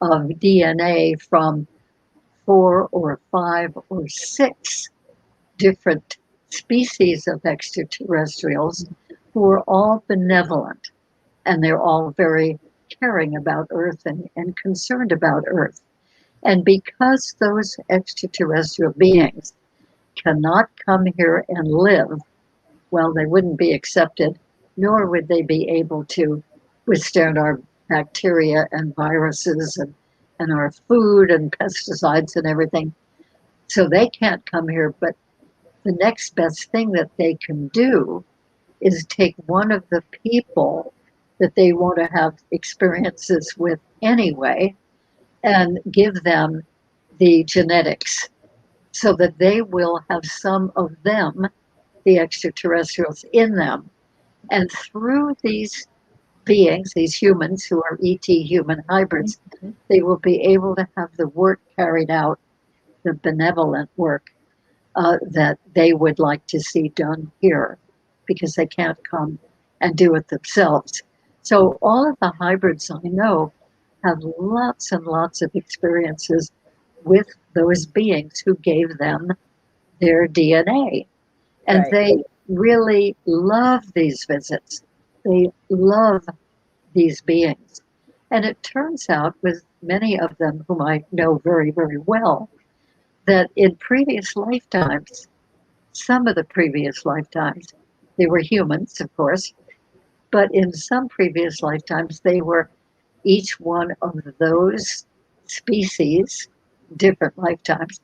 of DNA from 4 or 5 or 6 different species of extraterrestrials who are all benevolent, and they're all very caring about Earth and concerned about Earth. And because those extraterrestrial beings cannot come here and live, well, they wouldn't be accepted, nor would they be able to withstand our bacteria and viruses and our food and pesticides and everything. So they can't come here, but the next best thing that they can do is take one of the people that they want to have experiences with anyway and give them the genetics so that they will have some of them, the extraterrestrials, in them. And through these beings, these humans who are ET human hybrids, they will be able to have the work carried out, the benevolent work that they would like to see done here, because they can't come and do it themselves. So all of the hybrids I know have lots and lots of experiences with those beings who gave them their DNA. And they really love these visits. They love these beings. And it turns out with many of them whom I know very, very well, that in previous lifetimes, some of the previous lifetimes, they were humans, of course, but in some previous lifetimes, they were each one of those species, different lifetimes,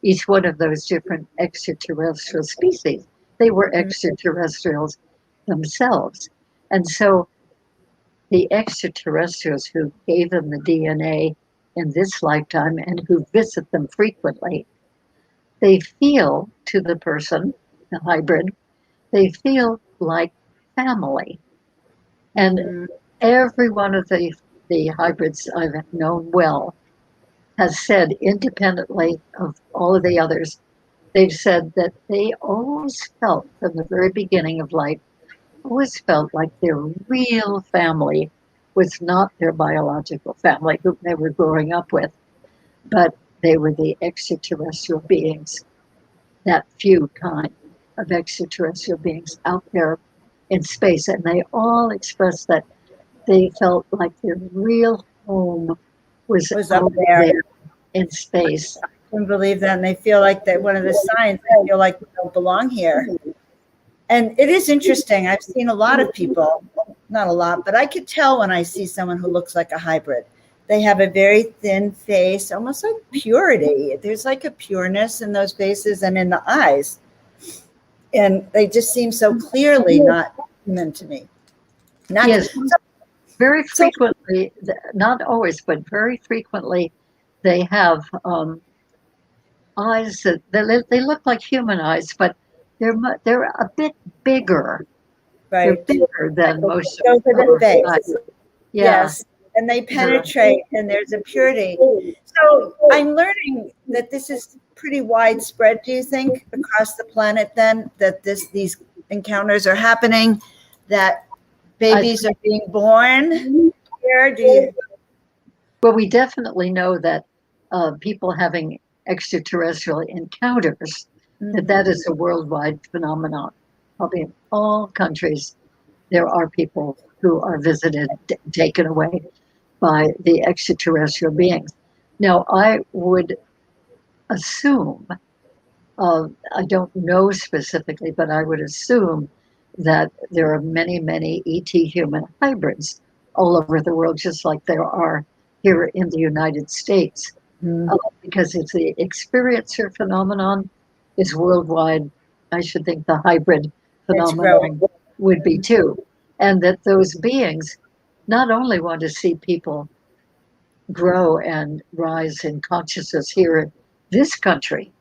each one of those different extraterrestrial species. They were extraterrestrials themselves. And so the extraterrestrials who gave them the DNA in this lifetime and who visit them frequently, they feel to the person, the hybrid, they feel like family. And every one of the hybrids I've known well has said, independently of all of the others, they've said that they always felt from the very beginning of life, always felt like their real family was not their biological family who they were growing up with, but they were the extraterrestrial beings, that few kind of extraterrestrial beings out there in space. And they all expressed that they felt like their real home was up there in space. I can believe that. And they feel like that one of the signs, they feel like they don't belong here. And it is interesting. I've seen a lot of people, not a lot, but I could tell when I see someone who looks like a hybrid. They have a very thin face, almost like purity. There's like a pureness in those faces and in the eyes. And they just seem so clearly not human to me. Yes, very frequently, not always, but very frequently, they have eyes that they look like human eyes, but they're a bit bigger. They're Right. bigger than most Go for of the our face. eyes. Yeah. Yes. And they Yeah. penetrate, and there's a purity. So I'm learning that this is pretty widespread, do you think, across the planet then, that these encounters are happening, that babies are being born here? Do you? Well, we definitely know that people having extraterrestrial encounters, that is a worldwide phenomenon. Probably in all countries, there are people who are visited, taken away by the extraterrestrial beings. Now, I would assume, I don't know specifically, but I would assume that there are many, many ET human hybrids all over the world, just like there are here in the United States, because it's the experiencer phenomenon is worldwide. I should think the hybrid It's growing. phenomenon would be too. And that those beings not only want to see people grow and rise in consciousness here in this country,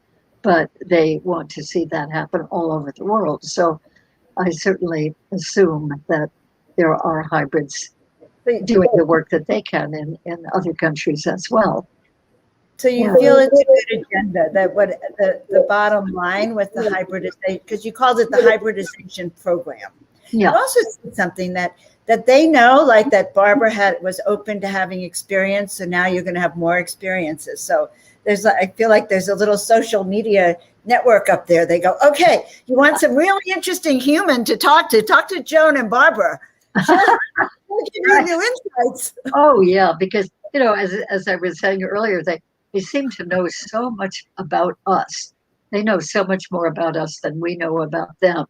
but they want to see that happen all over the world. So I certainly assume that there are hybrids doing the work that they can in other countries as well. So you feel it's a good agenda, that what the bottom line with the hybridization, because you called it the hybridization program. Yeah. You also said something that they know, like that Barbara was open to having experience, so now you're going to have more experiences. So I feel like there's a little social media network up there. They go, okay, you want some really interesting human to talk to Joan and Barbara. Sure. We'll give you new insights. Oh yeah, because as I was saying earlier, they seem to know so much about us. They know so much more about us than we know about them.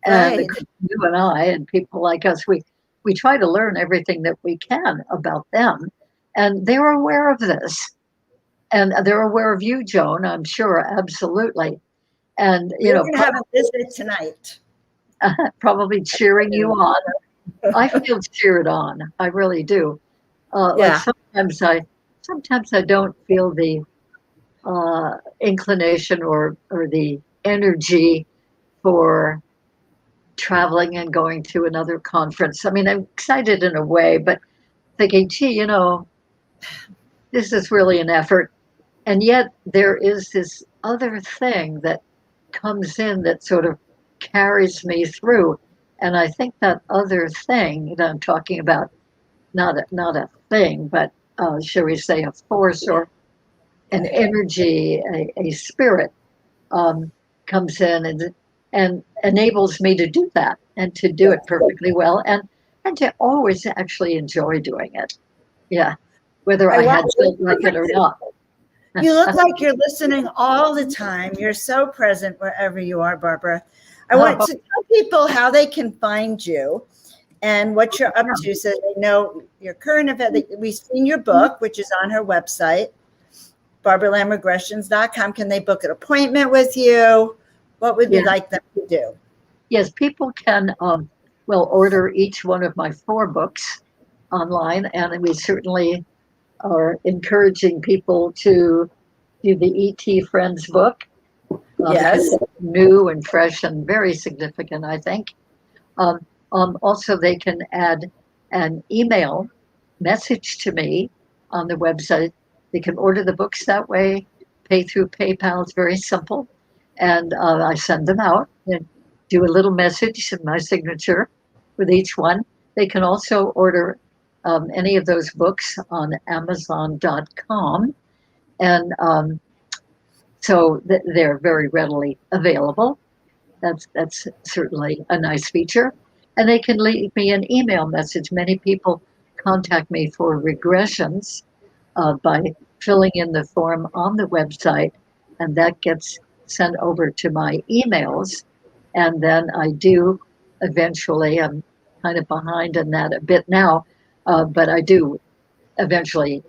And Right. you and I and people like us, we try to learn everything that we can about them, and they're aware of this, and they're aware of you, Joan. I'm sure, absolutely. And We're going to have a visit tonight. probably cheering you on. I feel cheered on. I really do. Like Yeah. sometimes I don't feel the inclination or the energy for traveling and going to another conference. I mean, I'm excited in a way, but thinking, gee, this is really an effort. And yet there is this other thing that comes in that sort of carries me through. And I think that other thing that I'm talking about, not a thing, but shall we say a force or an energy, a spirit, comes in and enables me to do that and to do it perfectly well and to always actually enjoy doing it. Yeah, whether I had to like it or not. You look like you're listening all the time. You're so present wherever you are, Barbara. I want to tell people how they can find you and what you're up to, so they know your current event. We've seen your book, which is on her website, barbaralamregressions.com. Can they book an appointment with you? What would you like them to do? Yes, people can order each one of my 4 books online, and we certainly are encouraging people to do the E.T. Friends book. Yes. New and fresh and very significant, I think. Also, they can add an email message to me on the website. They can order the books that way, pay through PayPal. It's very simple. And I send them out and do a little message and my signature with each one. They can also order any of those books on Amazon.com. And so they're very readily available. That's certainly a nice feature. And they can leave me an email message. Many people contact me for regressions by filling in the form on the website, and that gets sent over to my emails. And then I do eventually, I'm kind of behind in that a bit now, but I do eventually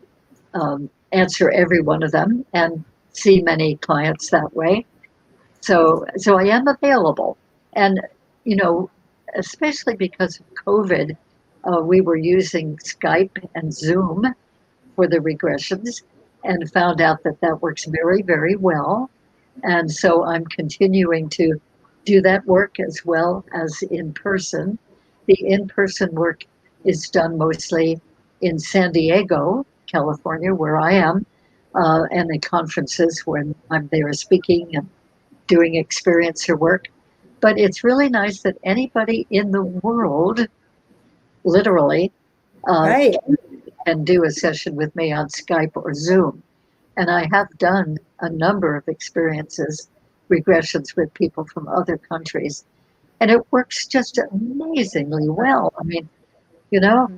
answer every one of them and see many clients that way. So I am available. And, especially because of COVID, we were using Skype and Zoom for the regressions. and found out that that works very, very well. And so I'm continuing to do that work as well as in person. The in person work is done mostly in San Diego, California, where I am, and at conferences when I'm there speaking and doing experiencer work. But it's really nice that anybody in the world, literally, Right. can do a session with me on Skype or Zoom. And I have done a number of experiences, regressions with people from other countries. And it works just amazingly well. I mean, you know,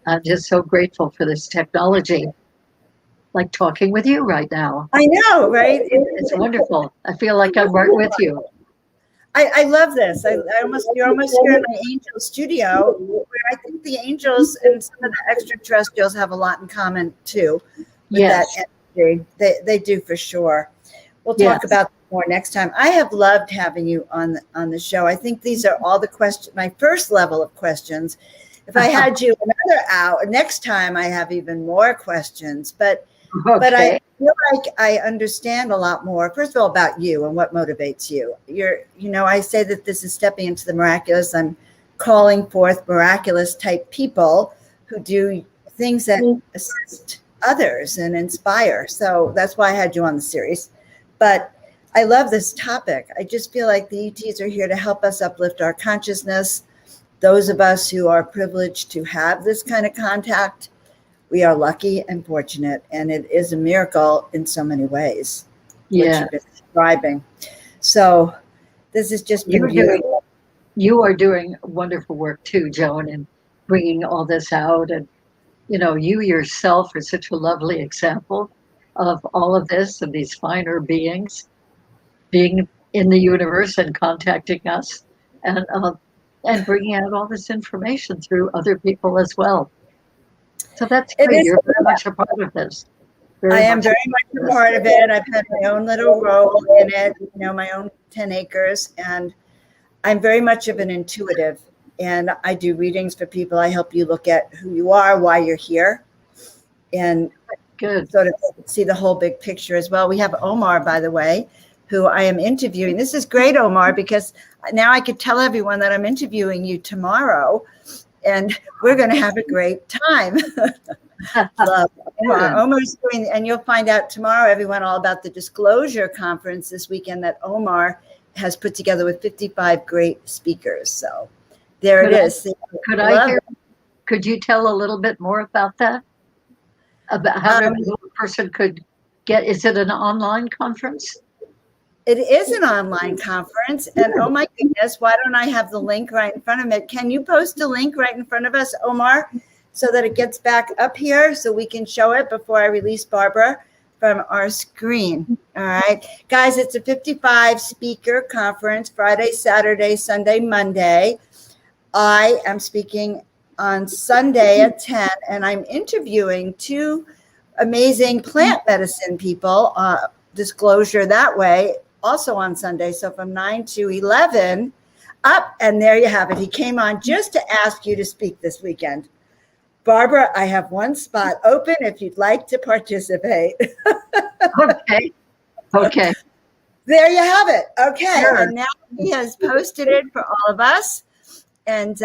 I'm just so grateful for this technology, like talking with you right now. I know, right? It's wonderful. I feel like I'm right with you. I love this. You're almost here in my angel studio, where I think the angels and some of the extraterrestrials have a lot in common too. With Yes. that energy. They do for sure. We'll talk Yes. about more next time. I have loved having you on the show. I think these are all the questions, my first level of questions. If I had you another hour, next time I have even more questions. But I Okay. feel like I understand a lot more, first of all, about you and what motivates you. I say that this is stepping into the miraculous. I'm calling forth miraculous type people who do things that assist others and inspire. So that's why I had you on the series. But I love this topic. I just feel like the ETs are here to help us uplift our consciousness. Those of us who are privileged to have this kind of contact, we are lucky and fortunate, and it is a miracle in so many ways, which Yeah. you've been describing. So this has just been beautiful. You are doing wonderful work too, Joan, in bringing all this out. And, you yourself are such a lovely example of all of this and these finer beings being in the universe and contacting us and bringing out all this information through other people as well. So that's It great. is- You're very much a part of this. I am very much a part of it. I've had my own little role in it, my own 10 acres, and I'm very much of an intuitive, and I do readings for people. I help you look at who you are, why you're here, and Good. sort of see the whole big picture as well. We have Omar, by the way, who I am interviewing. This is great, Omar, because now I could tell everyone that I'm interviewing you tomorrow, and we're going to have a great time. Love Omar. Omar's doing, and you'll find out tomorrow, everyone, all about the Disclosure Conference this weekend that Omar has put together with 55 great speakers. So there it is. Could you tell a little bit more about that? About how a person could get, is it an online conference? It is an online conference. And oh my goodness, why don't I have the link right in front of it? Can you post a link right in front of us, Omar, so that it gets back up here so we can show it before I release Barbara from our screen? All right. Guys, it's a 55 speaker conference, Friday, Saturday, Sunday, Monday. I am speaking on Sunday at 10, and I'm interviewing two amazing plant medicine people, Disclosure that way, also on Sunday. So from 9 to 11, up, and there you have it. He came on just to ask you to speak this weekend. Barbara, I have one spot open if you'd like to participate. Okay. There you have it. Okay. Sure. And now he has posted it for all of us. And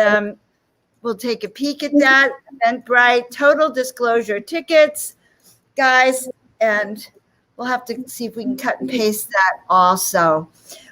we'll take a peek at that. Eventbrite, total disclosure tickets, guys. And we'll have to see if we can cut and paste that also.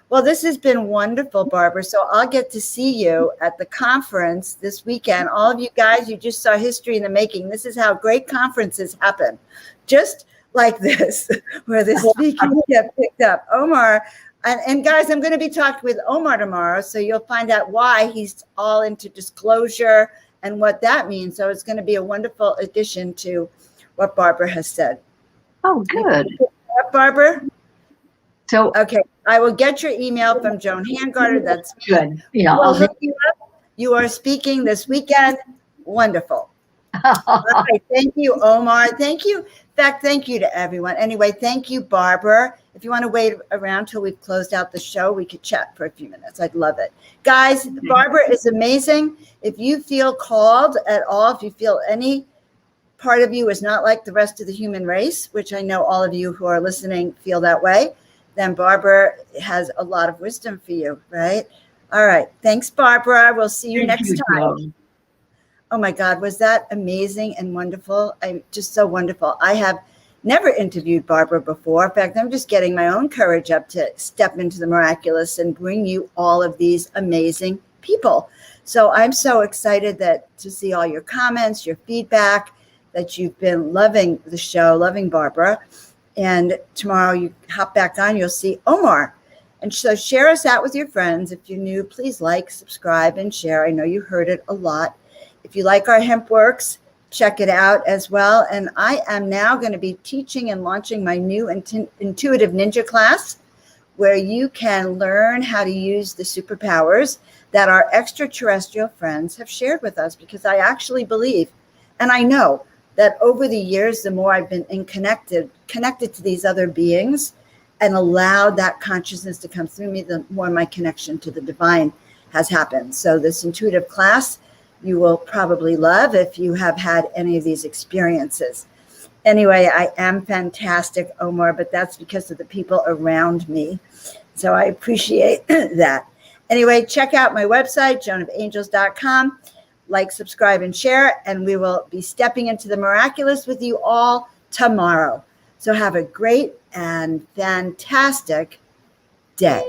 Well, this has been wonderful, Barbara. So I'll get to see you at the conference this weekend. All of you guys, you just saw history in the making. This is how great conferences happen. Just like this, where the speaking get picked up. Omar, and guys, I'm going to be talking with Omar tomorrow, so you'll find out why he's all into disclosure and what that means. So it's going to be a wonderful addition to what Barbara has said. Oh, good. Barbara? So, okay, I will get your email from Joan Hangarter. That's good. Yeah, I'll hook you up. You are speaking this weekend. Wonderful. All right, thank you, Omar. Thank you. In fact, thank you to everyone. Anyway, thank you, Barbara. If you want to wait around till we've closed out the show, we could chat for a few minutes. I'd love it. Guys, Barbara is amazing. If you feel called at all, if you feel any part of you is not like the rest of the human race, which I know all of you who are listening feel that way, then Barbara has a lot of wisdom for you, right? All right. Thanks, Barbara. We'll see you next time. Joan. Oh my God, was that amazing and wonderful? I'm just so wonderful. I have never interviewed Barbara before. In fact, I'm just getting my own courage up to step into the miraculous and bring you all of these amazing people. So I'm so excited to see all your comments, your feedback, that you've been loving the show, loving Barbara. And tomorrow you hop back on, you'll see Omar. And so share us out with your friends. If you're new, please like, subscribe, and share. I know you heard it a lot. If you like our hemp works, check it out as well. And I am now going to be teaching and launching my new intuitive ninja class, where you can learn how to use the superpowers that our extraterrestrial friends have shared with us. Because I actually believe, and I know, that over the years, the more I've been connected to these other beings and allowed that consciousness to come through me, the more my connection to the divine has happened. So this intuitive class, you will probably love if you have had any of these experiences. Anyway, I am fantastic, Omar, but that's because of the people around me. So I appreciate that. Anyway, check out my website, joanofangels.com. Like, subscribe, and share, and we will be stepping into the miraculous with you all tomorrow. So have a great and fantastic day.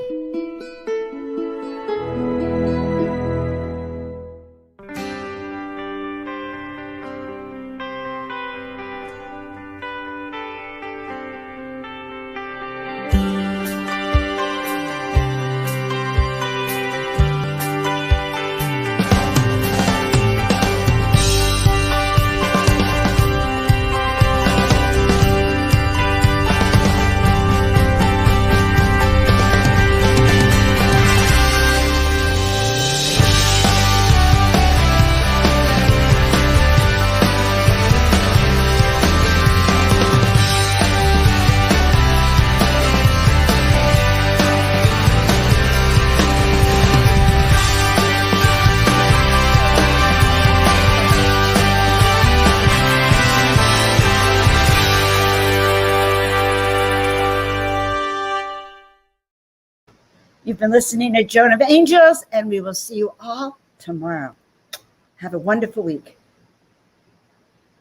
You've been listening to Joan of Angels, and we will see you all tomorrow. Have a wonderful week.